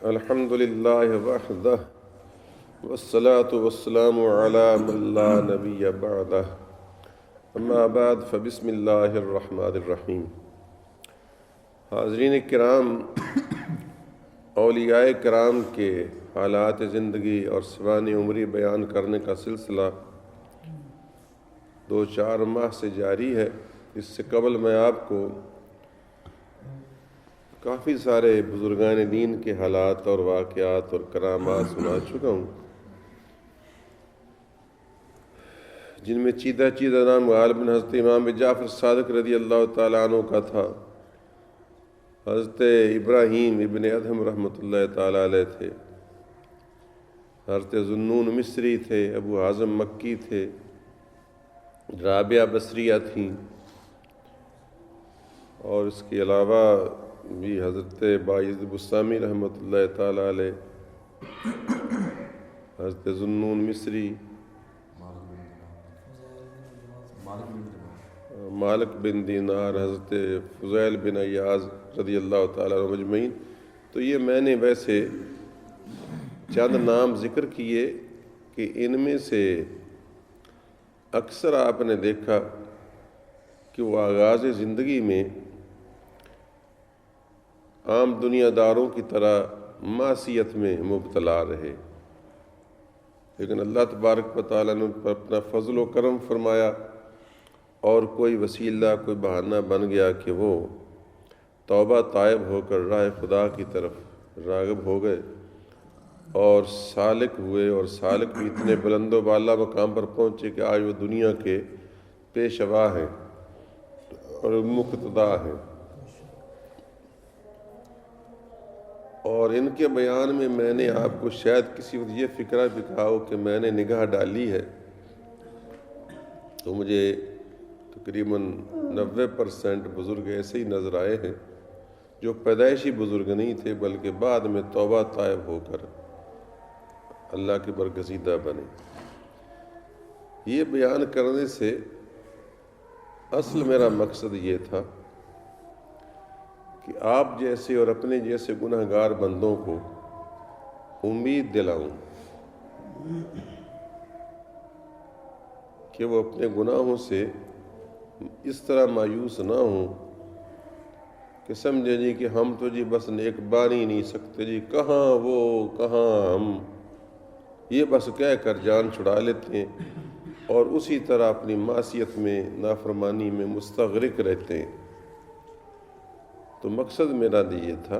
الحمد للہ وحدہ والصلاة والسلام علی من لا نبی بعدہ اما بعد فبسم اللہ الرحمن الرحیم۔ حاضرین کرام، اولیاء کرام کے حالات زندگی اور سوانح عمری بیان کرنے کا سلسلہ 2-4 ماہ سے جاری ہے۔ اس سے قبل میں آپ کو کافی سارے بزرگان دین کے حالات اور واقعات اور کرامات سنا چکا ہوں، جن میں چیدہ نام غالب حضرت امام جعفر صادق رضی اللہ تعالیٰ عنہ کا تھا، حضرت ابراہیم ابن ادہم رحمۃ اللہ تعالیٰ علیہ تھے، حضرت ذوالنون مصری تھے، ابو حازم مکی تھے، رابعہ بصریہ تھیں، اور اس کے علاوہ بھی حضرت باعث بسامی رحمۃ اللہ تعالیٰ علیہ، حضرت ذوالنون مصری، مالک بن دینار، حضرت فضیل بن عیاض رضی اللہ تعالیٰ عنہ مجمعین۔ تو یہ میں نے ویسے چند نام ذکر کیے کہ ان میں سے اکثر آپ نے دیکھا کہ وہ آغاز زندگی میں عام دنیا داروں کی طرح معصیت میں مبتلا رہے، لیکن اللہ تبارک و تعالیٰ نے ان پر اپنا فضل و کرم فرمایا اور کوئی وسیلہ، کوئی بہانہ بن گیا کہ وہ توبہ طائب ہو کر راہ خدا کی طرف راغب ہو گئے اور سالک ہوئے، اور سالک بھی اتنے بلند و بالا مقام پر پہنچے کہ آج وہ دنیا کے پیشوا ہیں اور مقتدا ہیں۔ اور ان کے بیان میں نے آپ کو شاید کسی وقت یہ فکرہ بھی کہا ہو کہ میں نے نگاہ ڈالی ہے تو مجھے تقریباً 90% بزرگ ایسے ہی نظر آئے ہیں جو پیدائشی بزرگ نہیں تھے بلکہ بعد میں توبہ طائب ہو کر اللہ کے برگزیدہ بنے۔ یہ بیان کرنے سے اصل میرا مقصد یہ تھا کہ آپ جیسے اور اپنے جیسے گناہ گار بندوں کو امید دلاؤں کہ وہ اپنے گناہوں سے اس طرح مایوس نہ ہوں کہ سمجھیں جی کہ ہم تو جی بس نیک بن ہی نہیں سکتے، جی کہاں وہ کہاں ہم، یہ بس کہہ کر جان چھڑا لیتے ہیں اور اسی طرح اپنی معصیت میں، نافرمانی میں مستغرق رہتے ہیں۔ تو مقصد میرا یہ تھا،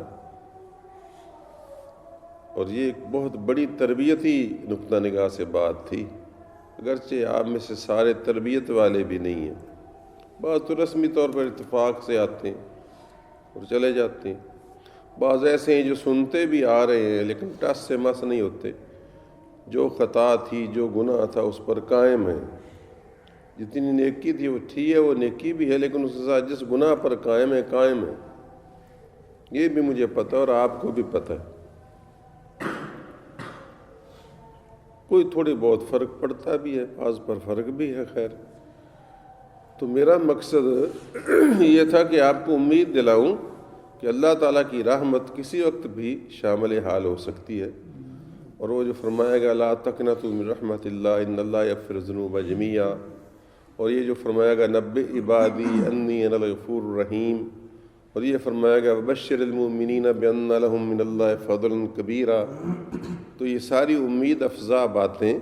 اور یہ ایک بہت بڑی تربیتی نقطہ نگاہ سے بات تھی، اگرچہ آپ میں سے سارے تربیت والے بھی نہیں ہیں، بعض تو رسمی طور پر اتفاق سے آتے ہیں اور چلے جاتے ہیں، بعض ایسے ہیں جو سنتے بھی آ رہے ہیں لیکن ٹس سے مس نہیں ہوتے، جو خطا تھی، جو گناہ تھا اس پر قائم ہے، جتنی نیکی تھی وہ ٹھیک ہے، وہ نیکی بھی ہے لیکن اس کے ساتھ جس گناہ پر قائم ہے یہ بھی مجھے پتہ اور آپ کو بھی پتہ ہے۔ کوئی تھوڑی بہت فرق پڑتا بھی ہے، بعض پر فرق بھی ہے، خیر۔ تو میرا مقصد یہ تھا کہ آپ کو امید دلاؤں کہ اللہ تعالیٰ کی رحمت کسی وقت بھی شامل حال ہو سکتی ہے، اور وہ جو فرمائے گا لا تقنطوا من رحمت اللہ ان اللہ یغفر الذنوب جمیعا، اور یہ جو فرمائے گا نبئ عبادی انی انا الغفور الرحیم، اور یہ فرمائے گا وبشر المؤمنین بان لہم من اللہ فضلا کبیرا، تو یہ ساری امید افزا باتیں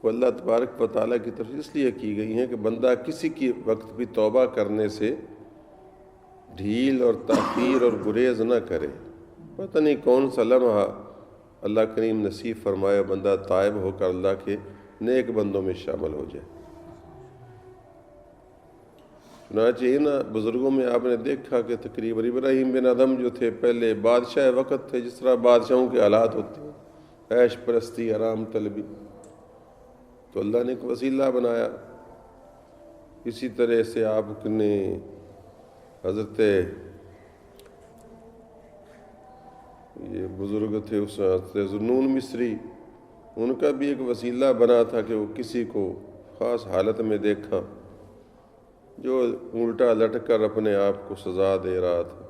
وہ اللہ تبارک و تعالیٰ کی طرف اس لیے کی گئی ہیں کہ بندہ کسی کی وقت بھی توبہ کرنے سے ڈھیل اور تاخیر اور گریز نہ کرے۔ پتہ نہیں کون سا لمحہ اللہ کریم نصیب فرمائے بندہ تائب ہو کر اللہ کے نیک بندوں میں شامل ہو جائے۔ چنانچہ ان بزرگوں میں آپ نے دیکھا کہ تقریباً ابراہیم بن ادہم جو تھے پہلے بادشاہ وقت تھے، جس طرح بادشاہوں کے حالات ہوتے ہیں، عیش پرستی، آرام طلبی، تو اللہ نے ایک وسیلہ بنایا۔ اسی طرح سے آپ نے حضرت یہ بزرگ تھے اس حضرت ذوالنون مصری، ان کا بھی ایک وسیلہ بنا تھا کہ وہ کسی کو خاص حالت میں دیکھا جو الٹا لٹک کر اپنے آپ کو سزا دے رہا تھا،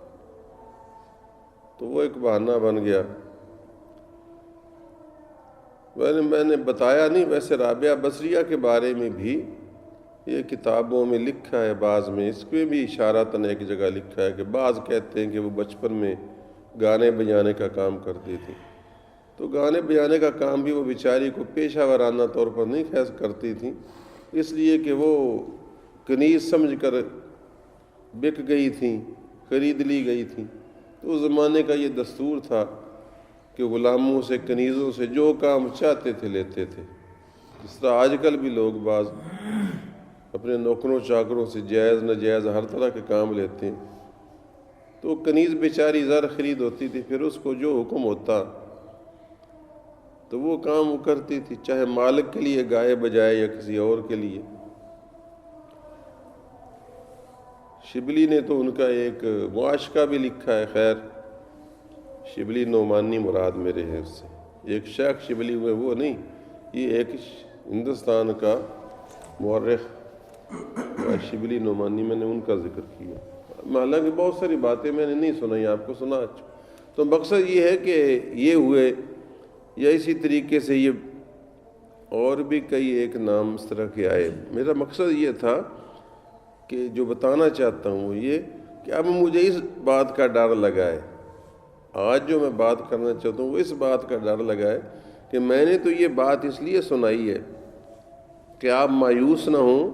تو وہ ایک بہانہ بن گیا میں نے بتایا نہیں، ویسے رابعہ بصریہ کے بارے میں بھی یہ کتابوں میں لکھا ہے، بعض میں اس پہ بھی اشاراتاً ایک جگہ لکھا ہے کہ بعض کہتے ہیں کہ وہ بچپن میں گانے بجانے کا کام کرتی تھی، تو گانے بجانے کا کام بھی وہ بیچاری کو پیشہ ورانہ طور پر نہیں خیز کرتی تھیں، اس لیے کہ وہ کنیز سمجھ کر بک گئی تھیں، خرید لی گئی تھیں۔ تو اس زمانے کا یہ دستور تھا کہ غلاموں سے، کنیزوں سے جو کام چاہتے تھے لیتے تھے، جس طرح آج کل بھی لوگ بعض اپنے نوکروں چاکروں سے جائز ناجائز ہر طرح کے کام لیتے ہیں۔ تو کنیز بیچاری زر خرید ہوتی تھی، پھر اس کو جو حکم ہوتا تو وہ کام وہ کرتی تھی، چاہے مالک کے لیے گائے بجائے یا کسی اور کے لیے۔ شبلی نے تو ان کا ایک معاشقہ بھی لکھا ہے، خیر شبلی نعمانی مراد میرے ہے، اس سے ایک شیخ شبلی ہوئے وہ نہیں، یہ ایک ہندوستان کا مورخ شبلی نعمانی، میں نے ان کا ذکر کیا۔ حالانکہ بہت ساری باتیں میں نے نہیں سنائی، آپ کو سنا۔ تو مقصد یہ ہے کہ یہ ہوئے، یا اسی طریقے سے یہ اور بھی کئی ایک نام اس طرح کے آئے۔ میرا مقصد یہ تھا کہ جو بتانا چاہتا ہوں وہ یہ کہ اب مجھے اس بات کا ڈر لگا ہے، آج جو میں بات کرنا چاہتا ہوں وہ اس بات کا ڈر لگا ہے کہ میں نے تو یہ بات اس لیے سنائی ہے کہ آپ مایوس نہ ہوں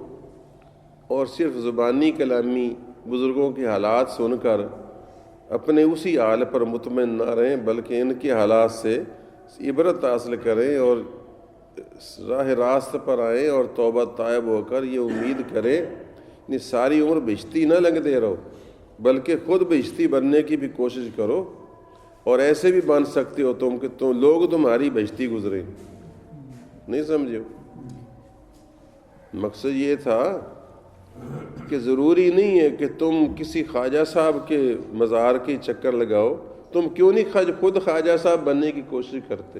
اور صرف زبانی کلامی بزرگوں کے حالات سن کر اپنے اسی حال پر مطمئن نہ رہیں، بلکہ ان کے حالات سے عبرت حاصل کریں اور راہ راست پر آئیں اور توبہ طائب ہو کر یہ امید کریں کہ ساری عمر بہشتی نہ لنگ دے رہو، بلکہ خود بہشتی بننے کی بھی کوشش کرو، اور ایسے بھی بن سکتے ہو تم کہ تم لوگ تمہاری بہشتی گزریں۔ نہیں سمجھو؟ مقصد یہ تھا کہ ضروری نہیں ہے کہ تم کسی خواجہ صاحب کے مزار کے چکر لگاؤ، تم کیوں نہیں خود خواجہ صاحب بننے کی کوشش کرتے،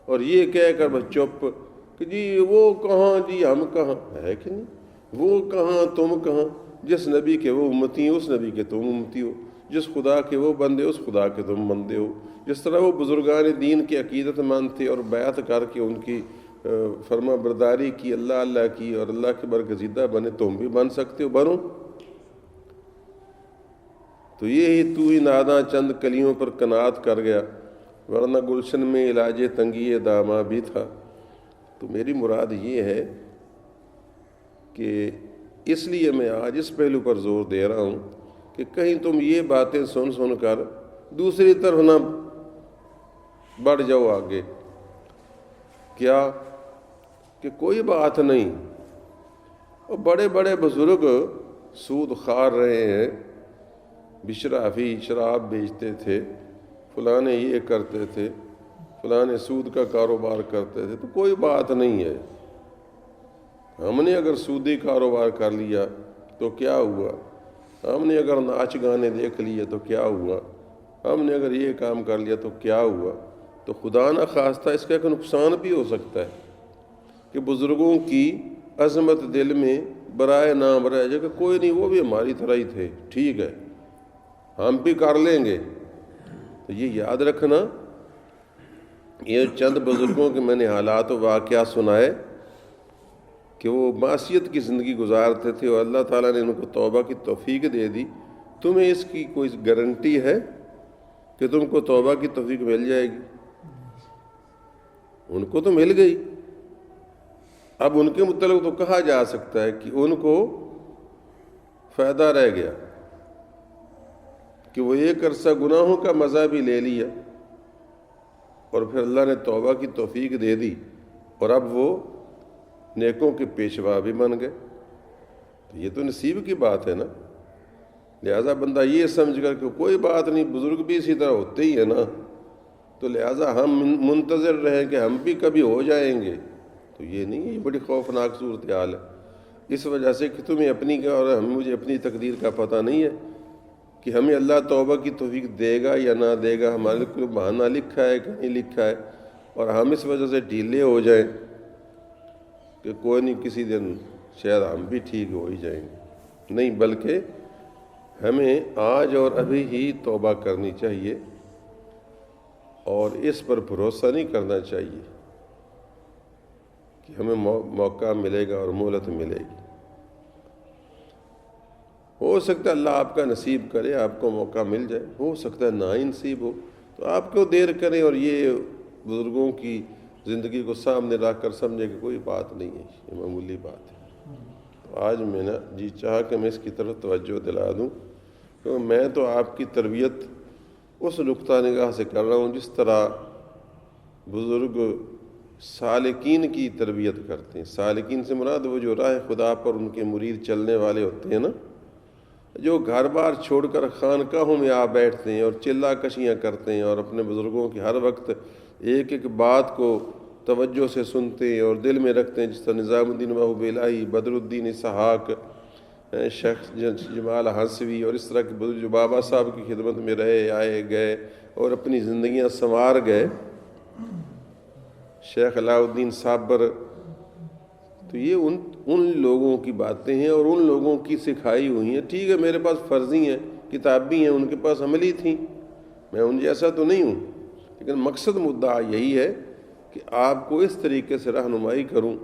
اور یہ کہہ کر بس چپ کہ جی وہ کہاں، جی ہم کہاں، ہے کہ نہیں؟ وہ کہاں تم کہاں، جس نبی کے وہ امتی ہیں اس نبی کے تم امتی ہو، جس خدا کے وہ بندے اس خدا کے تم بندے ہو۔ جس طرح وہ بزرگان دین کی عقیدت مانتے اور بیعت کر کے ان کی فرما برداری کی، اللہ اللہ کی، اور اللہ کے برگزیدہ بنے، تم بھی بن سکتے ہو، بنو۔ تو یہی تو ہی ناداں چند کلیوں پر قناعت کر گیا، ورنہ گلشن میں علاج تنگی داماں بھی تھا۔ تو میری مراد یہ ہے کہ اس لیے میں آج اس پہلو پر زور دے رہا ہوں کہ کہیں تم یہ باتیں سن کر دوسری طرف نہ بڑھ جاؤ آگے، کیا کہ کوئی بات نہیں، اور بڑے بڑے بزرگ سود خار رہے ہیں، بشرافی شراب بیچتے تھے، فلاں یہ کرتے تھے، فلاں سود کا کاروبار کرتے تھے، تو کوئی بات نہیں ہے۔ ہم نے اگر سودی کاروبار کر لیا تو کیا ہوا، ہم نے اگر ناچ گانے دیکھ لیے تو کیا ہوا، ہم نے اگر یہ کام کر لیا تو کیا ہوا۔ تو خدا نہ خواستہ اس کا ایک نقصان بھی ہو سکتا ہے کہ بزرگوں کی عظمت دل میں برائے نام رہ جائے کہ کوئی نہیں، وہ بھی ہماری طرح ہی تھے، ٹھیک ہے ہم بھی کر لیں گے۔ تو یہ یاد رکھنا، یہ چند بزرگوں کے میں نے حالات و واقعات سنائے کہ وہ معصیت کی زندگی گزارتے تھے اور اللہ تعالیٰ نے ان کو توبہ کی توفیق دے دی۔ تمہیں اس کی کوئی گارنٹی ہے کہ تم کو توبہ کی توفیق مل جائے گی؟ ان کو تو مل گئی، اب ان کے متعلق تو کہا جا سکتا ہے کہ ان کو فائدہ رہ گیا کہ وہ ایک عرصہ گناہوں کا مزہ بھی لے لیا اور پھر اللہ نے توبہ کی توفیق دے دی، اور اب وہ نیکوں کے پیشوا بھی بن گئے۔ تو یہ تو نصیب کی بات ہے نا۔ لہٰذا بندہ یہ سمجھ کر کہ کوئی بات نہیں، بزرگ بھی اسی طرح ہوتے ہی ہے نا، تو لہٰذا ہم منتظر رہیں کہ ہم بھی کبھی ہو جائیں گے، تو یہ نہیں ہے، یہ بڑی خوفناک صورتحال ہے۔ اس وجہ سے کہ تمہیں اپنی کا اور مجھے اپنی تقدیر کا پتہ نہیں ہے کہ ہمیں اللہ توبہ کی توفیق دے گا یا نہ دے گا، ہمارے کوئی بہانہ لکھا ہے کہ نہیں لکھا ہے، اور ہم اس وجہ سے ڈھیلے ہو جائیں کہ کوئی نہیں کسی دن شاید ہم بھی ٹھیک ہو ہی جائیں گے۔ نہیں، بلکہ ہمیں آج اور ابھی ہی توبہ کرنی چاہیے اور اس پر بھروسہ نہیں کرنا چاہیے کہ ہمیں موقع ملے گا اور مہلت ملے گی۔ ہو سکتا ہے اللہ آپ کا نصیب کرے، آپ کو موقع مل جائے، ہو سکتا ہے نہ ہی نصیب ہو، تو آپ کیوں دیر کریں اور یہ بزرگوں کی زندگی کو سامنے رکھ کر سمجھے کہ کوئی بات نہیں ہے، یہ معمولی بات ہے۔ تو آج میں نے جی چاہا کہ میں اس کی طرف توجہ دلا دوں، کیونکہ میں تو آپ کی تربیت اس نقطہ نگاہ سے کر رہا ہوں جس طرح بزرگ سالکین کی تربیت کرتے ہیں۔ سالکین سے مراد وہ جو راہ خدا پر ان کے مرید چلنے والے ہوتے ہیں نا، جو گھر بار چھوڑ کر خانقاہوں میں آ بیٹھتے ہیں اور چلا کشیاں کرتے ہیں اور اپنے بزرگوں کی ہر وقت ایک ایک بات کو توجہ سے سنتے ہیں اور دل میں رکھتے ہیں، جس طرح نظام الدین محبوب الہی، بدر الدین اسحاق، شیخ جمال ہنسوی اور اس طرح کے بزرگ جو بابا صاحب کی خدمت میں رہے، آئے گئے اور اپنی زندگیاں سنوار گئے، شیخ علاء الدین صابر، تو یہ ان لوگوں کی باتیں ہیں اور ان لوگوں کی سکھائی ہوئی ہیں۔ ٹھیک ہے، میرے پاس فرضی ہیں، کتابی ہیں، ان کے پاس عملی تھیں، میں ان جیسا تو نہیں ہوں، لیکن مقصد مدعا یہی ہے کہ آپ کو اس طریقے سے رہنمائی کروں،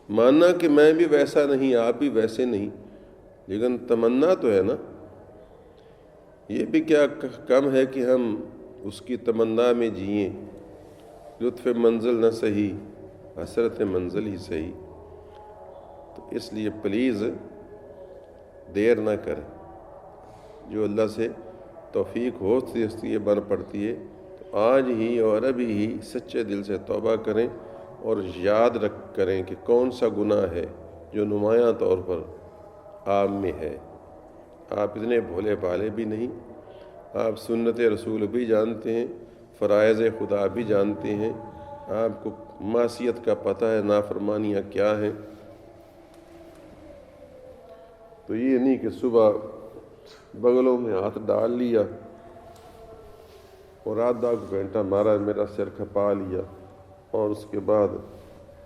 ماننا کہ میں بھی ویسا نہیں، آپ بھی ویسے نہیں، لیکن تمنا تو ہے نا۔ یہ بھی کیا کم ہے کہ ہم اس کی تمنا میں جئیں، لطف منزل نہ سہی، حسرت منزل ہی سہی۔ تو اس لیے پلیز دیر نہ کریں، جو اللہ سے توفیق ہوتی ہے بن پڑتی ہے، تو آج ہی اور ابھی ہی سچے دل سے توبہ کریں اور یاد رکھ کریں کہ کون سا گناہ ہے جو نمایاں طور پر آپ میں ہے۔ آپ اتنے بھولے بھالے بھی نہیں، آپ سنت رسول بھی جانتے ہیں، فرائض خدا بھی جانتے ہیں، آپ کو معصیت کا پتہ ہے، نافرمانیاں کیا ہیں۔ تو یہ نہیں کہ صبح بغلوں میں ہاتھ ڈال لیا اور آدھا گھنٹہ مارا، میرا سر کھپا لیا اور اس کے بعد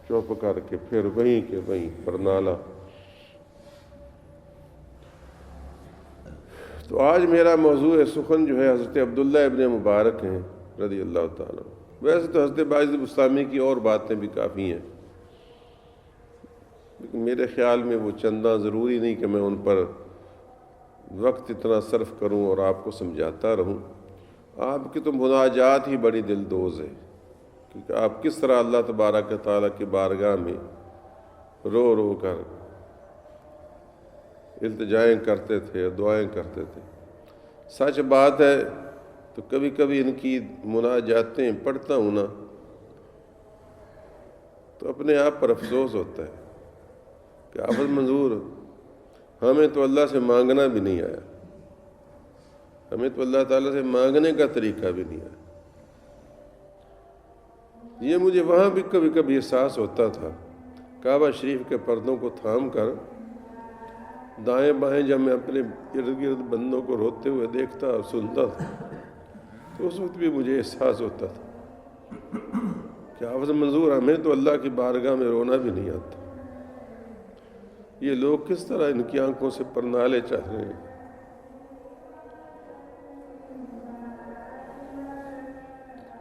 چپ کر کے پھر وہیں کے وہیں برنالا۔ تو آج میرا موضوع سخن جو ہے حضرت عبداللہ ابن مبارک ہیں رضی اللہ تعالیٰ۔ ویسے تو حضرت باعث بستامی کی اور باتیں بھی کافی ہیں، لیکن میرے خیال میں وہ چندہ ضروری نہیں کہ میں ان پر وقت اتنا صرف کروں اور آپ کو سمجھاتا رہوں۔ آپ کی تو مناجات ہی بڑی دل دوز ہے، کیونکہ آپ کس طرح اللہ تبارک و تعالیٰ کی بارگاہ میں رو رو کر التجائیں کرتے تھے، دعائیں کرتے تھے۔ سچ بات ہے، تو کبھی کبھی ان کی مناجاتیں پڑھتا ہوں نا تو اپنے آپ پر افسوس ہوتا ہے کہ حافظ منظور، ہمیں تو اللہ سے مانگنا بھی نہیں آیا، ہمیں تو اللہ تعالیٰ سے مانگنے کا طریقہ بھی نہیں آیا۔ یہ مجھے وہاں بھی کبھی کبھی احساس ہوتا تھا، کعبہ شریف کے پردوں کو تھام کر دائیں بائیں جب میں اپنے ارد گرد بندوں کو روتے ہوئے دیکھتا اور سنتا تھا، تو اس وقت بھی مجھے احساس ہوتا تھا کہ حافظ منظور، ہمیں تو اللہ کی بارگاہ میں رونا بھی نہیں آتا، یہ لوگ کس طرح ان کی آنکھوں سے پرنالے چاہ رہے ہیں۔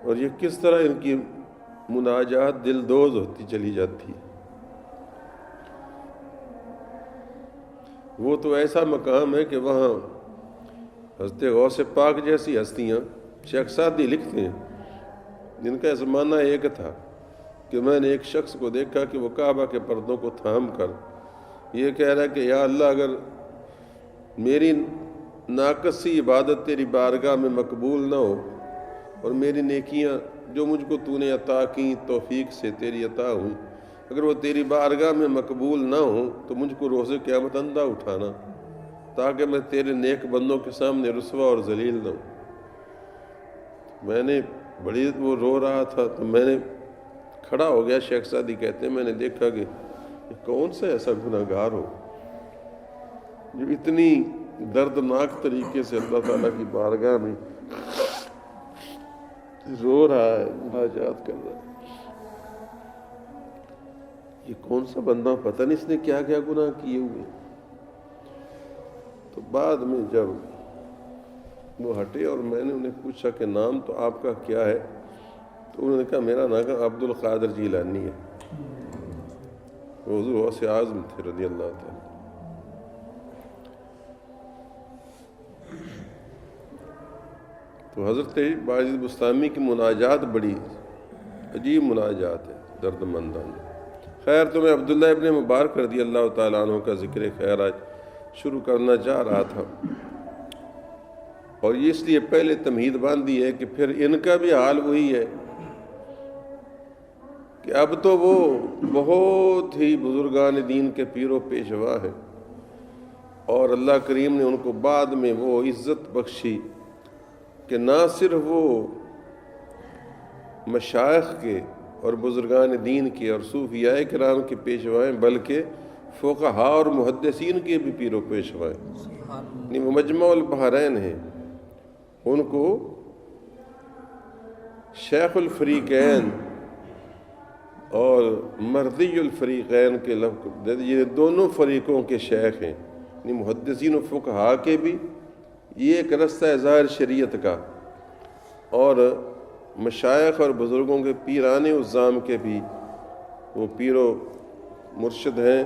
اور یہ کس طرح ان کی مناجات دل دوز ہوتی چلی جاتی ہے۔ وہ تو ایسا مقام ہے کہ وہاں حضرت غوث پاک جیسی ہستیاں، شیخ سعدی لکھتے ہیں، جن کا زمانہ ایک تھا کہ میں نے ایک شخص کو دیکھا کہ وہ کعبہ کے پردوں کو تھام کر یہ کہہ رہا ہے کہ یا اللہ، اگر میری ناقص سی عبادت تیری بارگاہ میں مقبول نہ ہو اور میری نیکیاں جو مجھ کو تو نے عطا کی توفیق سے تیری عطا ہوئی، اگر وہ تیری بارگاہ میں مقبول نہ ہوں تو مجھ کو روز قیامت اندھا اٹھانا، تاکہ میں تیرے نیک بندوں کے سامنے رسوا اور ذلیل نہ ہوں۔ میں نے بڑی وہ رو رہا تھا تو میں نے کھڑا ہو گیا، شیخ سعدی کہتے ہیں میں نے دیکھا کہ یہ کون سا ایسا گناہ گار ہو جو اتنی دردناک طریقے سے اللہ تعالیٰ کی بارگاہ میں رو رہا ہے، مناجات کر رہا ہے۔ یہ کون سا بندہ، پتہ نہیں اس نے کیا کیا گناہ کیے ہوئے۔ تو بعد میں جب وہ ہٹے اور میں نے انہیں پوچھا کہ نام تو آپ کا کیا ہے، تو انہوں نے کہا میرا نام عبد القادر جیلانی ہے۔ وہ حضور غوث اعظم تھے رضی اللہ تعالیٰ. تو حضرت باجد بستامی کی مناجات بڑی عجیب مناجات ہے، درد مندانہ. خیر تو میں عبداللہ ابن مبارک رضی اللہ تعالیٰ عنہ کا ذکر خیر آج شروع کرنا چاہ رہا تھا، اور یہ اس لیے پہلے تمہید باندھی ہے کہ پھر ان کا بھی حال وہی ہے کہ اب تو وہ بہت ہی بزرگان دین کے پیر و پیشوا ہیں، اور اللہ کریم نے ان کو بعد میں وہ عزت بخشی کہ نہ صرف وہ مشائخ کے اور بزرگان دین کے اور صوفیاء کرام کے پیشوائیں بلکہ فقہاء اور محدثین کے بھی پیر و پیشوائیں، یعنی وہ مجمع البحرین ہیں. ان کو شیخ الفریقین اور مرضی الفریقین کے لفظ، یہ دونوں فریقوں کے شیخ ہیں، یعنی محدثین و فقہاء کے بھی یہ ایک رستہ ہے ظاہر شریعت کا، اور مشائخ اور بزرگوں کے پیران عظام کے بھی وہ پیر و مرشد ہیں،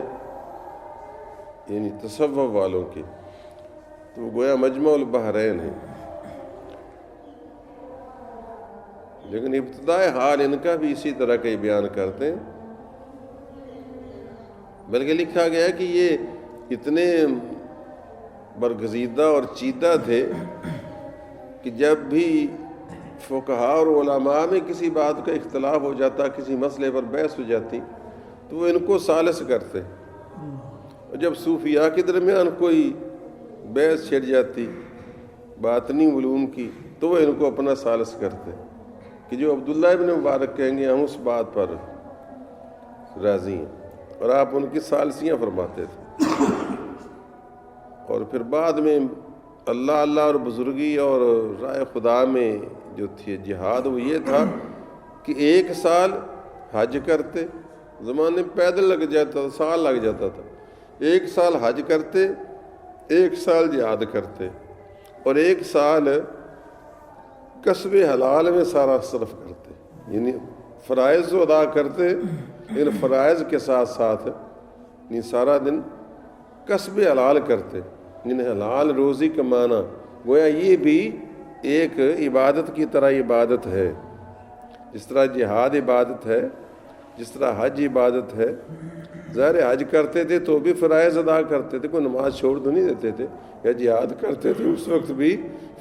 یعنی تصوف والوں کے. تو وہ گویا مجمع البحرین ہیں. لیکن ابتدائے حال ان کا بھی اسی طرح کا ہی بیان کرتے ہیں، بلکہ لکھا گیا ہے کہ یہ اتنے برگزیدہ اور چیدہ تھے کہ جب بھی فقہاء اور علماء میں کسی بات کا اختلاف ہو جاتا، کسی مسئلے پر بحث ہو جاتی، تو وہ ان کو ثالث کرتے، اور جب صوفیاء کے درمیان کوئی بحث چھڑ جاتی باطنی علوم کی تو وہ ان کو اپنا ثالث کرتے کہ جو عبداللہ ابن مبارک کہیں گے ہم اس بات پر راضی ہیں، اور آپ ان کی ثالثیاں فرماتے تھے. اور پھر بعد میں اللہ اللہ اور بزرگی اور رائے خدا میں جو تھی جہاد وہ یہ تھا کہ 1 سال حج کرتے، زمانے میں پیدل لگ جاتا تھا، سال لگ جاتا تھا، 1 سال حج کرتے، 1 سال جہاد کرتے، اور 1 سال کسب حلال میں سارا صرف کرتے، یعنی فرائض تو ادا کرتے لیکن فرائض کے ساتھ ساتھ یعنی سارا دن کسب حلال کرتے، یعنی حلال روزی کمانا. گویا یہ بھی ایک عبادت کی طرح عبادت ہے، جس طرح جہاد عبادت ہے، جس طرح حج عبادت ہے. ظاہر حج کرتے تھے تو بھی فرائض ادا کرتے تھے، کوئی نماز چھوڑ تو نہیں دیتے تھے، یا جہاد کرتے تھے اس وقت بھی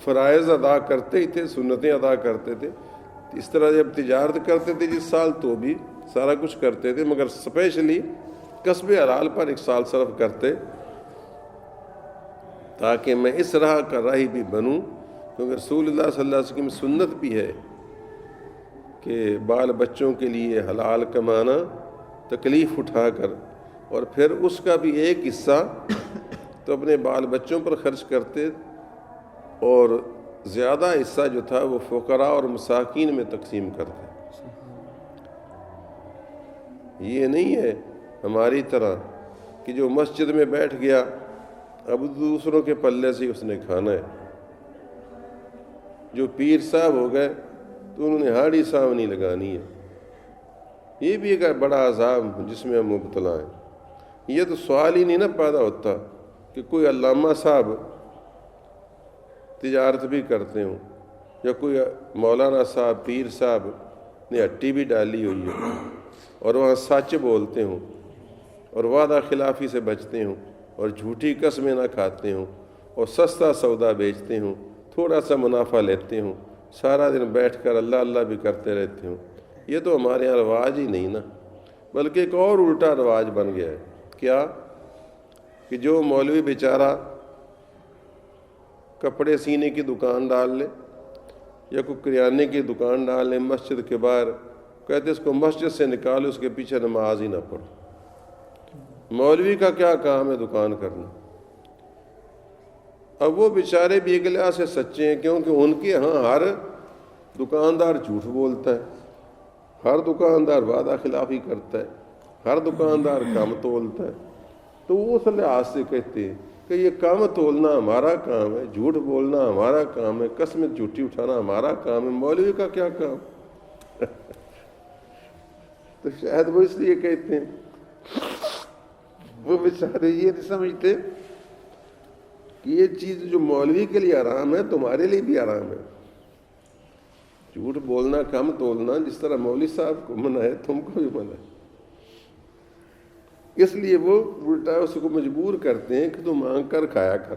فرائض ادا کرتے ہی تھے، سنتیں ادا کرتے تھے. اس طرح جب تجارت کرتے تھے جس سال تو بھی سارا کچھ کرتے تھے، مگر اسپیشلی کسب حلال پر 1 سال صرف کرتے تاکہ میں اس راہ کا راہی بھی بنوں. کیونکہ رسول اللہ صلی اللہ علیہ وسلم کی سنت بھی ہے کہ بال بچوں کے لیے حلال کمانا تکلیف اٹھا کر، اور پھر اس کا بھی ایک حصہ تو اپنے بال بچوں پر خرچ کرتے، اور زیادہ حصہ جو تھا وہ فقراء اور مساکین میں تقسیم کرتے. یہ نہیں ہے ہماری طرح کہ جو مسجد میں بیٹھ گیا اب دوسروں کے پلے سے اس نے کھانا ہے. جو پیر صاحب ہو گئے تو انہوں نے ہاڑی سامنی لگانی ہے. یہ بھی ایک بڑا عذاب جس میں ہم مبتلا ہیں. یہ تو سوال ہی نہیں نا پیدا ہوتا کہ کوئی علامہ صاحب تجارت بھی کرتے ہوں، یا کوئی مولانا صاحب پیر صاحب نے ہٹی بھی ڈالی ہوئی ہے اور وہاں سچ بولتے ہوں اور وعدہ خلافی سے بچتے ہوں اور جھوٹی قسمیں نہ کھاتے ہوں اور سستا سودا بیچتے ہوں، تھوڑا سا منافع لیتے ہوں، سارا دن بیٹھ کر اللہ اللہ بھی کرتے رہتے ہوں. یہ تو ہمارے یہاں رواج ہی نہیں نا، بلکہ ایک اور الٹا رواج بن گیا ہے. کیا کہ جو مولوی بیچارہ کپڑے سینے کی دکان ڈال لے یا کوئی کریانے کی دکان ڈال لے مسجد کے باہر، کہتے اس کو مسجد سے نکالو، اس کے پیچھے نماز ہی نہ پڑھو. مولوی کا کیا کام ہے دکان کرنا؟ اب وہ بیچارے بھی ایک لحاظ سے سچے ہیں، کیونکہ ان کے ہاں ہر دکاندار جھوٹ بولتا ہے، ہر دکاندار وعدہ خلافی کرتا ہے، ہر دکاندار کم تولتا ہے. تو وہ اس لحاظ سے کہتے ہیں کہ یہ کم تولنا ہمارا کام ہے، جھوٹ بولنا ہمارا کام ہے، قسمیں جھوٹی اٹھانا ہمارا کام ہے، مولوی کا کیا کام؟ تو شاید وہ اس لیے کہتے ہیں، وہ بیچارے یہ نہیں سمجھتے کہ یہ چیز جو مولوی کے لیے آرام ہے تمہارے لیے بھی آرام ہے۔ جھوٹ بولنا کم تولنا جس طرح مولوی صاحب کو منع ہے تم کو بھی منع ہے، اس لیے وہ الٹا اس کو مجبور کرتے ہیں کہ تو مانگ کر کھایا کر۔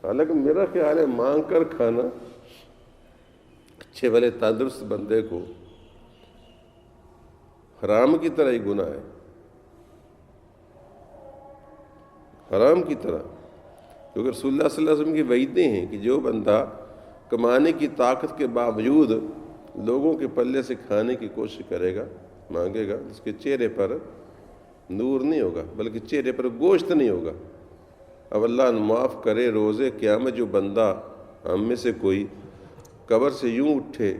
حالانکہ میرا خیال ہے مانگ کر کھانا اچھے والے تندرست بندے کو حرام کی طرح ہی گناہ ہے، حرام کی طرح، کیونکہ رسول اللہ صلی اللہ علیہ وسلم کی وعیدیں ہیں کہ جو بندہ کمانے کی طاقت کے باوجود لوگوں کے پلے سے کھانے کی کوشش کرے گا، مانگے گا، اس کے چہرے پر نور نہیں ہوگا بلکہ چہرے پر گوشت نہیں ہوگا۔ اب اللہ معاف کرے، روزے قیامت جو بندہ ہم میں سے کوئی قبر سے یوں اٹھے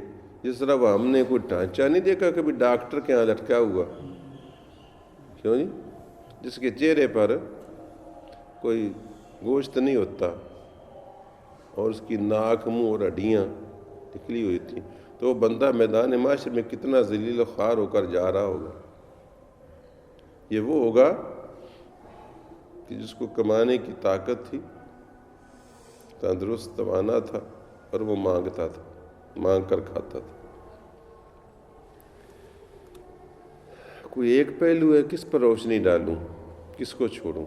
جس طرح وہ ہم نے کوئی ڈھانچہ نہیں دیکھا کبھی ڈاکٹر کے یہاں لٹکا ہوا، کیوں نہیں، جس کے چہرے پر کوئی گوشت نہیں ہوتا اور اس کی ناک منہ اور ہڈیاں نکلی ہوئی تھیں، تو وہ بندہ میدان معاشر میں کتنا ذلیل و خوار ہو کر جا رہا ہوگا۔ یہ وہ ہوگا کہ جس کو کمانے کی طاقت تھی، تندرست توانا تھا، اور وہ مانگتا تھا، مانگ کر کھاتا تھا۔ کوئی ایک پہلو ہے، کس پر روشنی ڈالوں، کس کو چھوڑوں؟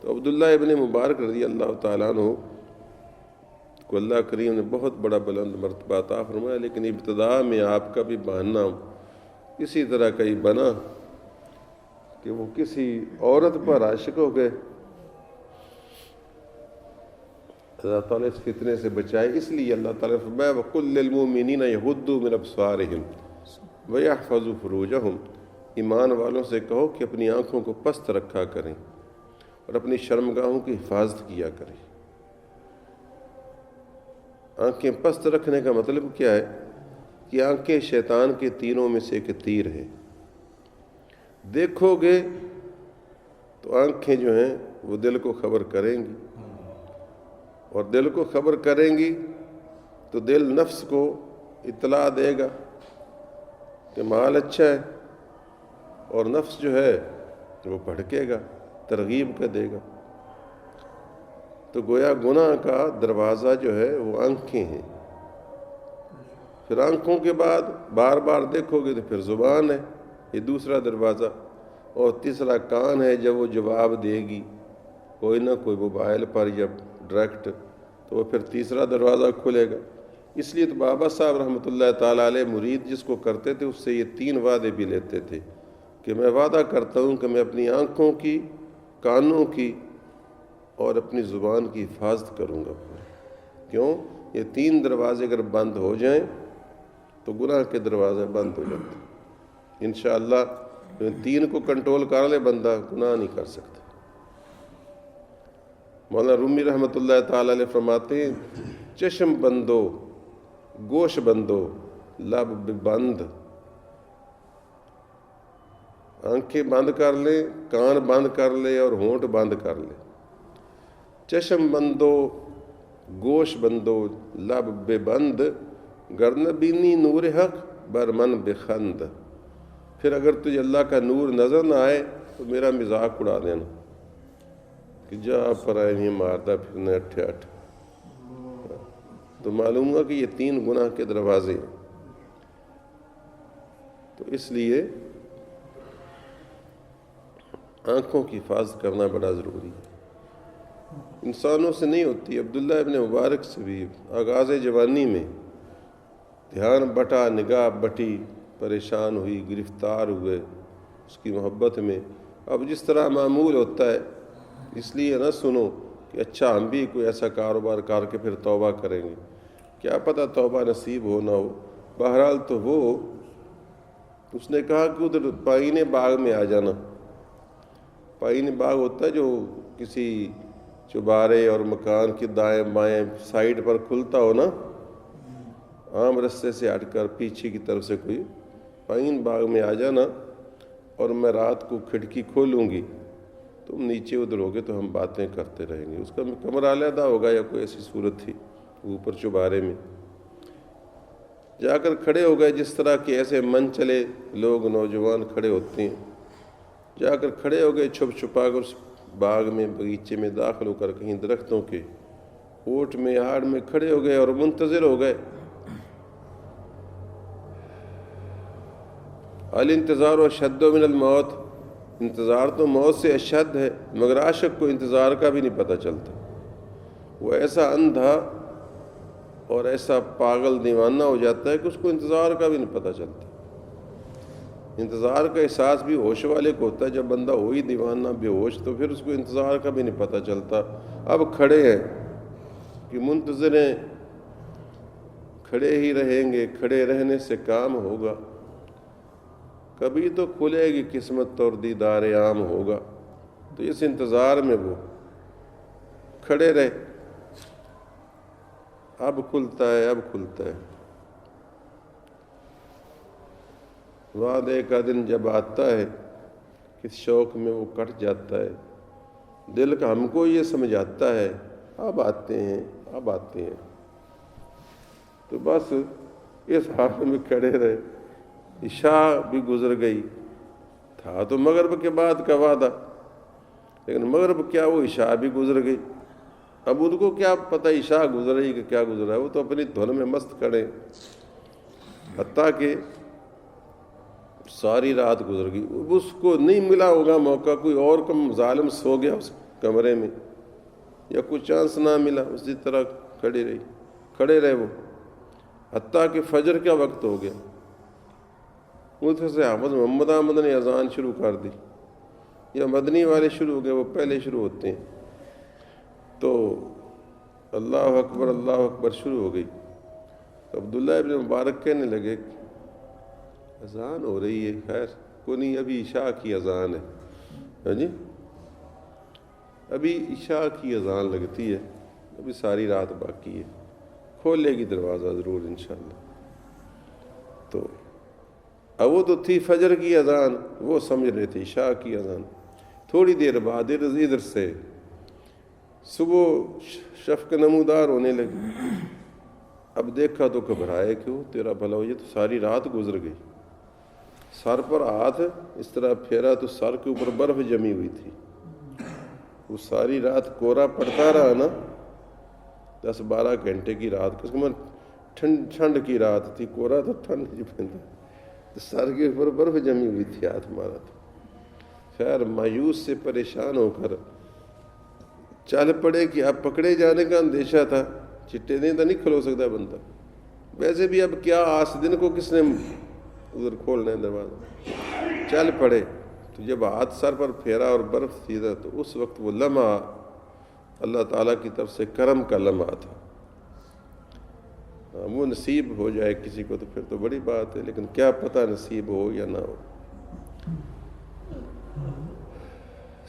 تو عبداللہ ابن مبارک رضی اللہ تعالیٰ عنہ کو اللہ کریم نے بہت بڑا بلند مرتبہ عطا فرمایا، لیکن ابتدا میں آپ کا بھی بہانہ اسی طرح کا ہی بنا کہ وہ کسی عورت پر عاشق ہو گئے۔ اللہ تعالیٰ اس فتنے سے بچائے، اس لیے اللہ تعالیٰ نے فرمایا وَقُلْ لِلْمُؤْمِنِينَ يَغُضُّوا مِنْ أَبْصَارِهِمْ وَيَحْفَظُوا فُرُوجَهُمْ، ایمان والوں سے کہو کہ اپنی آنکھوں کو پست رکھا کریں اور اپنی شرمگاہوں کی حفاظت کیا کریں۔ آنکھیں پست رکھنے کا مطلب کیا ہے کہ آنکھیں شیطان کے تیروں میں سے ایک تیر ہے، دیکھو گے تو آنکھیں جو ہیں وہ دل کو خبر کریں گی، اور دل کو خبر کریں گی تو دل نفس کو اطلاع دے گا کہ مال اچھا ہے، اور نفس جو ہے وہ بھڑکے گا، ترغیب کا دے گا۔ تو گویا گناہ کا دروازہ جو ہے وہ آنکھیں ہیں، پھر آنکھوں کے بعد بار بار دیکھو گے تو پھر زبان ہے، یہ دوسرا دروازہ، اور تیسرا کان ہے، جب وہ جواب دے گی کوئی نہ کوئی موبائل پر یا ڈائریکٹ تو وہ پھر تیسرا دروازہ کھلے گا۔ اس لیے تو بابا صاحب رحمۃ اللہ تعالیٰ علیہ مرید جس کو کرتے تھے اس سے یہ 3 وعدے بھی لیتے تھے کہ میں وعدہ کرتا ہوں کہ میں اپنی آنکھوں کی، کانوں کی اور اپنی زبان کی حفاظت کروں گا۔ کیوں؟ یہ 3 دروازے اگر بند ہو جائیں تو گناہ کے دروازے بند ہو جاتے ہیں۔ انشاءاللہ 3 کو کنٹرول کر لے بندہ، گناہ نہیں کر سکتا۔ مولانا رومی رحمۃ اللہ تعالیٰ علیہ فرماتے ہیں چشم بندو، گوش بندو، لب بند، آنکھیں بند کر لیں، کان بند کر لے اور ہونٹ بند کر لے۔ چشم بندو، گوش بندو، لب بے بند، گر نہ بینی نور حق برمن بخند۔ پھر اگر تجھے اللہ کا نور نظر نہ آئے تو میرا مذاق اڑا دینا کہ جا پر آئے نہیں مارتا پھرنا اٹھے اٹھ، تو معلوم ہوا کہ یہ 3 گناہ کے دروازے ہیں۔ تو اس لیے آنکھوں کی حفاظت کرنا بڑا ضروری ہے، انسانوں سے نہیں ہوتی۔ عبداللہ ابن مبارک سے بھی آغاز جوانی میں دھیان بٹا، نگاہ بٹی، پریشان ہوئی، گرفتار ہوئے اس کی محبت میں۔ اب جس طرح معمول ہوتا ہے اس لیے نہ سنو کہ اچھا ہم بھی کوئی ایسا کاروبار کر کے پھر توبہ کریں گے، کیا پتہ توبہ نصیب ہو نہ ہو۔ بہرحال تو وہ اس نے کہا کہ ادھر پائینے باغ میں آ جانا۔ پائینے باغ ہوتا ہے جو کسی چوبارے اور مکان کے دائیں بائیں سائڈ پر کھلتا ہو نا، عام رستے سے ہٹ کر پیچھے کی طرف سے کوئی پائین باغ میں آ جانا، اور میں رات کو کھڑکی کھولوں گی، تم نیچے ادھر ہوگے تو ہم باتیں کرتے رہیں گے۔ اس کا کمرہ علیحدہ ہوگا یا کوئی ایسی صورت تھی اوپر چوبارے میں۔ جا کر کھڑے ہو گئے، جس طرح کہ ایسے من چلے لوگ نوجوان کھڑے ہوتے ہیں، جا کر کھڑے ہو گئے چھپ چھپا کر اس باغ میں، باغیچے میں داخل ہو کر کہیں درختوں کے اوٹ میں آڑ میں کھڑے ہو گئے اور منتظر ہو گئے۔ الانتظار اشد من الموت، انتظار تو موت سے اشد ہے، مگر عاشق کو انتظار کا بھی نہیں پتہ چلتا۔ وہ ایسا اندھا اور ایسا پاگل دیوانہ ہو جاتا ہے کہ اس کو انتظار کا بھی نہیں پتہ چلتا۔ انتظار کا احساس بھی ہوش والے کو ہوتا ہے، جب بندہ ہو ہی دیوانہ بے ہوش تو پھر اس کو انتظار کا بھی نہیں پتہ چلتا۔ اب کھڑے ہیں کہ منتظر ہیں، کھڑے ہی رہیں گے، کھڑے رہنے سے کام ہوگا، کبھی تو کھلے گی قسمت اور دیدار عام ہوگا۔ تو اس انتظار میں وہ کھڑے رہے، اب کھلتا ہے، اب کھلتا ہے۔ وعدے کا دن جب آتا ہے، کس شوق میں وہ کٹ جاتا ہے، دل کا ہم کو یہ سمجھاتا ہے اب آتے ہیں، اب آتے ہیں۔ تو بس اس حال میں کھڑے رہے۔ عشاء بھی گزر گئی، تھا تو مغرب کے بعد کا وعدہ، لیکن مغرب کیا وہ عشاء بھی گزر گئی۔ اب ان کو کیا پتہ عشاء گزر رہی کہ کیا گزر رہا ہے، وہ تو اپنی دھن میں مست کھڑے، حتیٰ کہ ساری رات گزر گئی۔ اس کو نہیں ملا ہوگا موقع، کوئی اور کم ظالم سو گیا اس کمرے میں، یا کوئی چانس نہ ملا، اسی طرح کھڑے رہے وہ، حتیٰ کہ فجر کا وقت ہو گیا۔ ادھر سے حافظ محمد احمد نے اذان شروع کر دی، یا مدنی والے شروع ہو گئے، وہ پہلے شروع ہوتے ہیں، تو اللہ اکبر شروع ہو گئی۔ تو عبداللہ ابن مبارک کہنے لگے اذان ہو رہی ہے، خیر کو نہیں، ابھی عشاء کی اذان ہے، ہاں جی، ابھی عشاء کی اذان لگتی ہے، ابھی ساری رات باقی ہے، کھولے گی دروازہ ضرور انشاءاللہ۔ تو اب وہ تو تھی فجر کی اذان، وہ سمجھ رہے تھے عشاء کی اذان۔ تھوڑی دیر بعد ادھر سے صبح شفق نمودار ہونے لگی۔ اب دیکھا تو گھبرائے، کیوں تیرا بھلا ہو، یہ تو ساری رات گزر گئی۔ سر پر ہاتھ اس طرح پھیرا تو سر کے اوپر برف جمی ہوئی تھی۔ وہ ساری رات کورا پڑتا رہا نا، 10-12 گھنٹے کی رات، کس کو ٹھنڈ کی رات تھی، کورا تو ٹھنڈ ہی پہنتا، تو سر کے اوپر برف جمی ہوئی تھی، ہاتھ مارا تھا۔ خیر مایوس سے پریشان ہو کر چل پڑے کہ اب پکڑے جانے کا اندیشہ تھا، چٹے دیں تو نہیں کھلو سکتا بندہ، ویسے بھی اب کیا آس دن کو کس نے ادھر کھولنا ہے دروازہ، چل پڑے۔ تو جب ہاتھ سر پر پھیرا اور برف تھی تو اس وقت وہ لمحہ اللہ تعالیٰ کی طرف سے کرم کا لمحہ تھا۔ وہ نصیب ہو جائے کسی کو تو پھر تو بڑی بات ہے، لیکن کیا پتہ نصیب ہو یا نہ ہو۔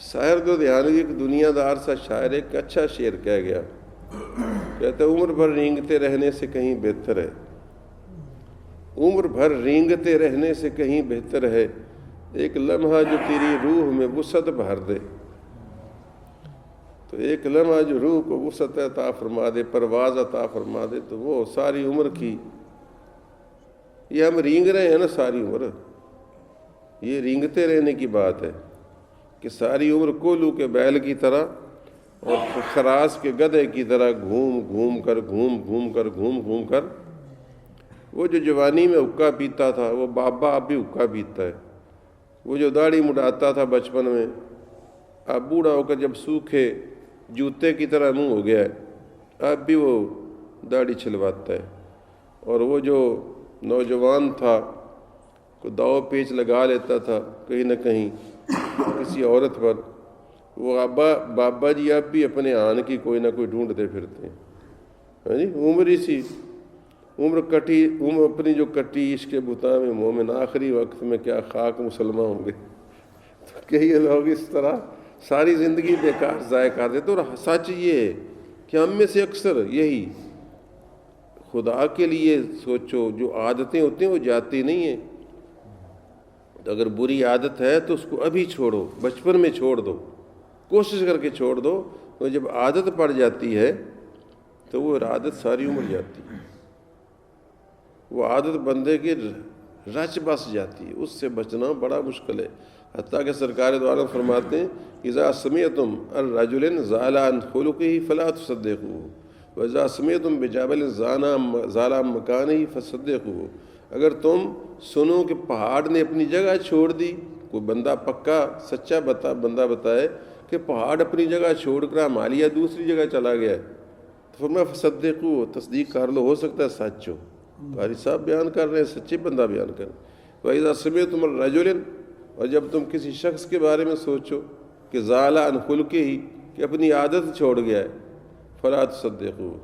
شاعر کو دھیانوی ایک دنیا دار سا شاعر ایک اچھا شعر کہہ گیا، کہتا ہے عمر بھر رینگتے رہنے سے کہیں بہتر ہے، عمر بھر رینگتے رہنے سے کہیں بہتر ہے ایک لمحہ جو تیری روح میں وسعت بھر دے۔ تو ایک لمحہ جو روح کو وسعت عطا فرما دے، پرواز عطا فرما دے، تو وہ ساری عمر کی، یہ ہم رینگ رہے ہیں نا ساری عمر، یہ رینگتے رہنے کی بات ہے کہ ساری عمر کولو کے بیل کی طرح اور خراس کے گدھے کی طرح گھوم گھوم کر وہ جو جوانی میں حقہ پیتا تھا، وہ بابا اب بھی حقہ پیتا ہے، وہ جو داڑھی مڈاتا تھا بچپن میں، اب بوڑھا ہو کر جب سوکھے جوتے کی طرح منہ ہو گیا ہے، اب بھی وہ داڑھی چھلواتا ہے، اور وہ جو نوجوان تھا کو داؤ پیچ لگا لیتا تھا کہیں نہ کہیں کسی عورت پر، وہ بابا جی اب بھی اپنے آن کی کوئی نہ کوئی ڈھونڈتے پھرتے ہیں، ہاں جی، عمر اسی عمر اپنی جو کٹی عشق کے بتا میں مومن آخری وقت میں کیا خاک مسلمان ہوں گے۔ تو کئی لوگ اس طرح ساری زندگی بیکار ضائع کر دیتے، اور سچ یہ ہے کہ ہم میں سے اکثر یہی، خدا کے لیے سوچو، جو عادتیں ہوتی ہیں وہ جاتی نہیں ہیں، تو اگر بری عادت ہے تو اس کو ابھی چھوڑو، بچپن میں چھوڑ دو، کوشش کر کے چھوڑ دو، تو جب عادت پڑ جاتی ہے تو وہ عادت ساری عمر جاتی ہے۔ وہ عادت بندے کی رچ بس جاتی ہے، اس سے بچنا بڑا مشکل ہے۔ حتیٰ کہ سرکار دو عالم فرماتے ہیں اذا سمعتم الرجل زال عن خلقه فلا تصدقوه واذا سمعتم بجبل زال عن مکانه فصدقوه، اگر تم سنو کہ پہاڑ نے اپنی جگہ چھوڑ دی، کوئی بندہ پکا سچا بندہ بتائے کہ پہاڑ اپنی جگہ چھوڑ کر ہمالیہ دوسری جگہ چلا گیا ہے، تو فرمایا فصدقوه، تصدیق کر لو، ہو سکتا ہے سچ ہو۔ قاری صاحب بیان کر رہے ہیں، سچے بندہ بیان کر رہے ہیں۔ وَإِذَا سَمِعْتُمُ الرَّجُلَ، اور جب تم کسی شخص کے بارے میں سوچو کہ زَالَ عَنْ خُلْقِهِ، کہ اپنی عادت چھوڑ گیا ہے، فَلَا تُصَدِّقُوهُ،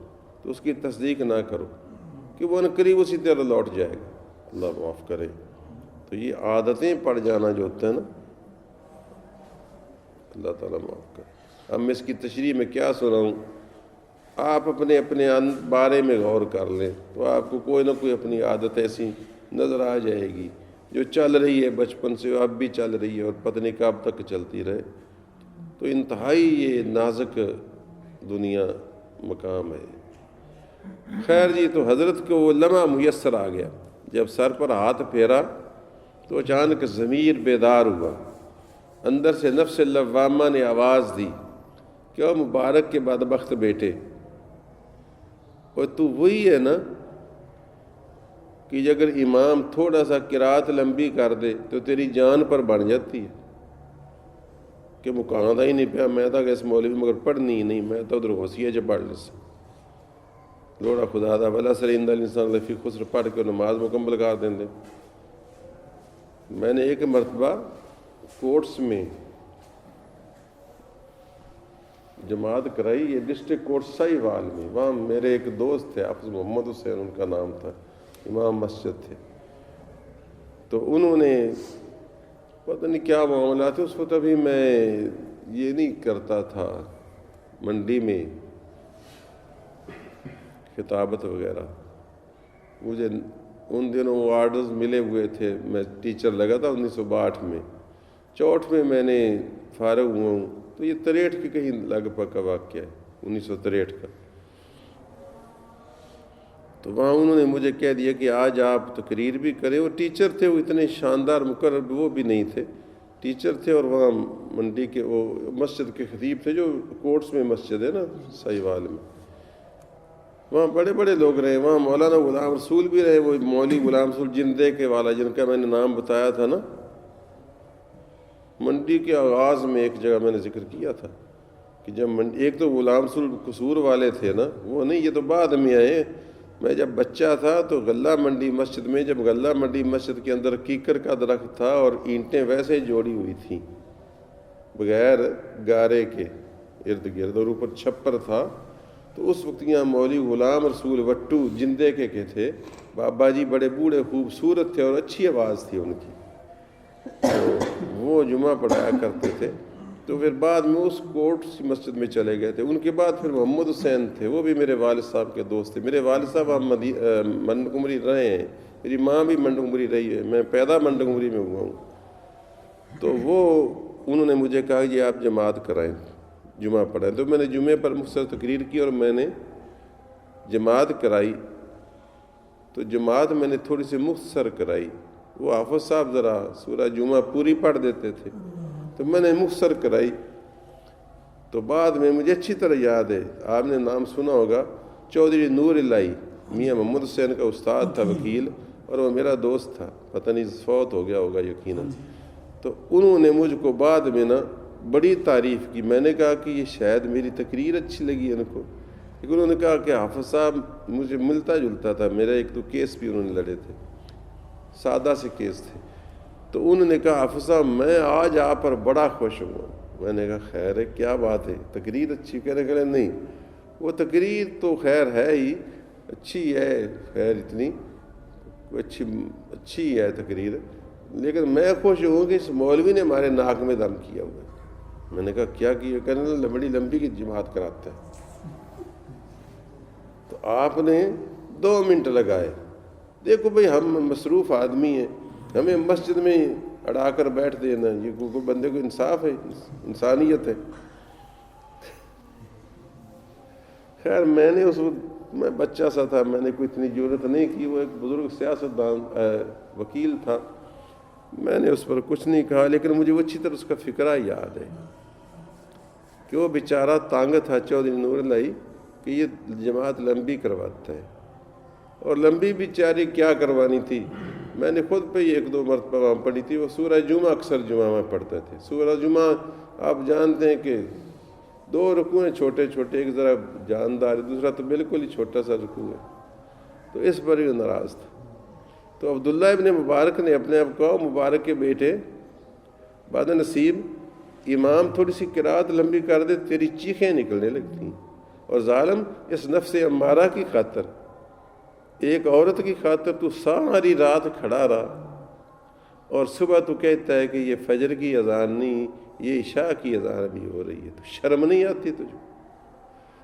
تو اس کی تصدیق نہ کرو کہ وہ قریب اسی طرح لوٹ جائے گا۔ اللہ معاف کرے۔ تو یہ عادتیں پڑ جانا جو ہوتا ہے نا، اللہ تعالیٰ معاف کرے۔ اب میں اس کی تشریح میں کیا سناؤں، آپ اپنے بارے میں غور کر لیں تو آپ کو کوئی نہ کوئی اپنی عادت ایسی نظر آ جائے گی جو چل رہی ہے بچپن سے، اب بھی چل رہی ہے اور پتہ نہیں کب تک چلتی رہے۔ تو انتہائی یہ نازک دنیا مقام ہے۔ خیر جی، تو حضرت کو وہ لمحہ میسر آ گیا، جب سر پر ہاتھ پھیرا تو اچانک ضمیر بیدار ہوا، اندر سے نفس لوامہ نے آواز دی کہ وہ مبارک کے بدبخت بیٹے، اور تو وہی ہے نا کہ اگر امام تھوڑا سا قرات لمبی کر دے تو تیری جان پر بن جاتی ہے کہ مکان ہی نہیں پیا، میں تھا کہ اس مولوی مگر پڑھنی ہی نہیں، میں تو ادھر غوثیہ جو پڑھ لے لوڑا خدا دا بلا سرین دا انسان لفی خسر پڑھ کے نماز مکمل کر دیں دے۔ میں نے ایک مرتبہ کورٹس میں جماعت کرائی، یہ ڈسٹرکٹ کورٹ ساہیوال میں، وہاں میرے ایک دوست تھے حافظ محمد حسین ان کا نام تھا، امام مسجد تھے، تو انہوں نے پتہ نہیں کیا معاملہ تھے اس وقت، ابھی میں یہ نہیں کرتا تھا منڈی میں خطابت وغیرہ، مجھے ان دنوں وہ آرڈرز ملے ہوئے تھے، میں ٹیچر لگا تھا 1962 میں، 64 میں نے فارغ ہوا ہوں، تو یہ 63 کے کہیں لگ بھگ کا واقعہ ہے، 1963 کا۔ تو وہاں انہوں نے مجھے کہہ دیا کہ آج آپ تقریر بھی کریں، وہ ٹیچر تھے، وہ اتنے شاندار مقرر وہ بھی نہیں تھے، ٹیچر تھے، اور وہاں منڈی کے وہ مسجد کے خطیب تھے، جو کورٹس میں مسجد ہے نا ساہیوال میں، وہاں بڑے بڑے لوگ رہے، وہاں مولانا غلام رسول بھی رہے، وہ مولوی غلام رسول جندے کے والا جن کا میں نے نام بتایا تھا نا، منڈی کے آغاز میں ایک جگہ میں نے ذکر کیا تھا کہ جب ایک تو غلام رسول قصور والے تھے نا، وہ نہیں، یہ تو بعد میں آئے۔ میں جب بچہ تھا تو غلہ منڈی مسجد میں، جب غلہ منڈی مسجد کے اندر کیکر کا درخت تھا اور اینٹیں ویسے جوڑی ہوئی تھیں بغیر گارے کے ارد گرد، اور اوپر چھپر تھا، تو اس وقت یہاں مولوی غلام رسول وٹو جندے کے تھے، بابا جی بڑے بوڑھے خوبصورت تھے اور اچھی آواز تھی ان کی، تو وہ جمعہ پڑھایا کرتے تھے۔ تو پھر بعد میں اس کوٹ سی مسجد میں چلے گئے تھے۔ ان کے بعد پھر محمد حسین تھے، وہ بھی میرے والد صاحب کے دوست تھے۔ میرے والد صاحب منڈکمری رہے ہیں، میری ماں بھی منڈکمری رہی ہے، میں پیدا منڈکمری میں ہوا ہوں۔ تو وہ انہوں نے مجھے کہا کہ آپ جماعت کرائیں، جمعہ پڑھائیں، تو میں نے جمعے پر مختصر تقریر کی اور میں نے جماعت کرائی۔ تو جماعت میں نے تھوڑی سی مختصر کرائی، وہ حافظ صاحب ذرا سورہ جمعہ پوری پڑھ دیتے تھے، تو میں نے مختصر کرائی۔ تو بعد میں مجھے اچھی طرح یاد ہے، آپ نے نام سنا ہوگا، چودھری نور الہی میاں محمد حسین کا استاد تھا، وکیل، اور وہ میرا دوست تھا، پتہ نہیں فوت ہو گیا ہوگا یقیناً۔ تو انہوں نے مجھ کو بعد میں نا بڑی تعریف کی۔ میں نے کہا کہ یہ شاید میری تقریر اچھی لگی ان کو، لیکن انہوں نے کہا کہ حافظ صاحب مجھے ملتا جلتا تھا، میرا ایک تو کیس بھی انہوں نے لڑے تھے، سادہ سے کیس تھے۔ تو انہوں نے کہا حافظ صاحب میں آج آپ پر بڑا خوش ہوا۔ میں نے کہا خیر ہے، کیا بات ہے، تقریر اچھی؟ کہنے کہ نہیں، وہ تقریر تو خیر ہے ہی، اچھی ہے، خیر اتنی اچھی ہے تقریر، لیکن میں خوش ہوں کہ اس مولوی نے ہمارے ناک میں دم کیا ہوا ہے۔ میں نے کہا کیا کیا؟ کہنے بڑی لمبی کی جماعت کراتا ہے۔ تو آپ نے 2 منٹ لگائے۔ دیکھو بھئی ہم مصروف آدمی ہیں، ہمیں مسجد میں اڑا کر بیٹھ دینا، یہ کوئی بندے کو انصاف ہے، انسانیت ہے؟ خیر میں نے اس وقت میں بچہ سا تھا، میں نے کوئی اتنی ضرورت نہیں کی، وہ ایک بزرگ سیاستدان وکیل تھا، میں نے اس پر کچھ نہیں کہا، لیکن مجھے وہ اچھی طرح اس کا فکرہ یاد ہے کہ وہ بیچارہ تانگ تھا چودھری نور اللہ کہ یہ جماعت لمبی کرواتا ہے، اور لمبی بیچاری کیا کروانی تھی، میں نے خود پہ ایک دو مرتبہ وہاں پڑھی تھی، وہ سورہ جمعہ اکثر جمعہ میں پڑھتے تھے۔ سورہ جمعہ آپ جانتے ہیں کہ 2 رکوع ہیں چھوٹے چھوٹے، ایک ذرا جاندار، دوسرا تو بالکل ہی چھوٹا سا رکوع ہے، تو اس پر ہی ناراض تھا۔ تو عبداللہ ابن مبارک نے اپنے آپ کو، مبارک کے بیٹے بد نصیب، امام تھوڑی سی قرات لمبی کر دے تیری چیخیں نکلنے لگتی ہیں، اور ظالم اس نفس امارہ کی خاطر، ایک عورت کی خاطر تو ساری رات کھڑا رہا، اور صبح تو کہتا ہے کہ یہ فجر کی اذان نہیں، یہ عشاء کی اذان بھی ہو رہی ہے، تو شرم نہیں آتی تجھے؟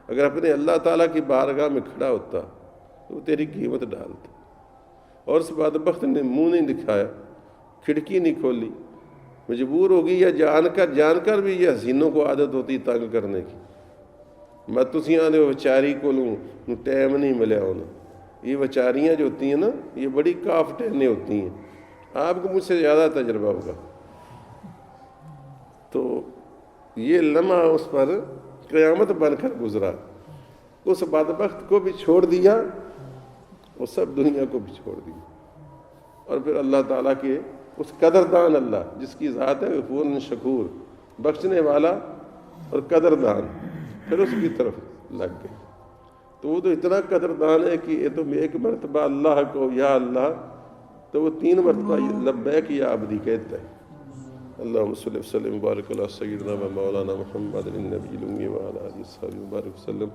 اگر اپنے اللہ تعالیٰ کی بارگاہ میں کھڑا ہوتا تو وہ تیری قیمت ڈالتا، اور اس بدبخت نے منہ نہیں دکھایا، کھڑکی نہیں کھولی، مجبور ہوگی، یا جان کر بھی یہ حسینوں کو عادت ہوتی تنگ کرنے کی، میں تسی آنے وچاری کو لوں ٹائم نہیں ملیا ہونا۔ یہ وچاریاں جو ہوتی ہیں نا، یہ بڑی کاف ٹہنے ہوتی ہیں، آپ کو مجھ سے زیادہ تجربہ ہوگا۔ تو یہ لمحہ اس پر قیامت بن کر گزرا، اس بدبخت کو بھی چھوڑ دیا اور سب دنیا کو بھی چھوڑ دیا، اور پھر اللہ تعالیٰ کے اس قدردان اللہ جس کی ذات ہے غفور شکور، بخشنے والا اور قدردان، پھر اس کی طرف لگ گئے۔ تو وہ تو اتنا قدردان ہے کہ یہ تو ایک مرتبہ اللہ کو یا اللہ، تو وہ 3 مرتبہ لبیک یا عبدی کہتا ہے۔ اللہم صلی وسلم وبارک علی سیدنا و مولانا محمد النبی الأمی وعلی آلہ وصحبہ وبارک وسلم۔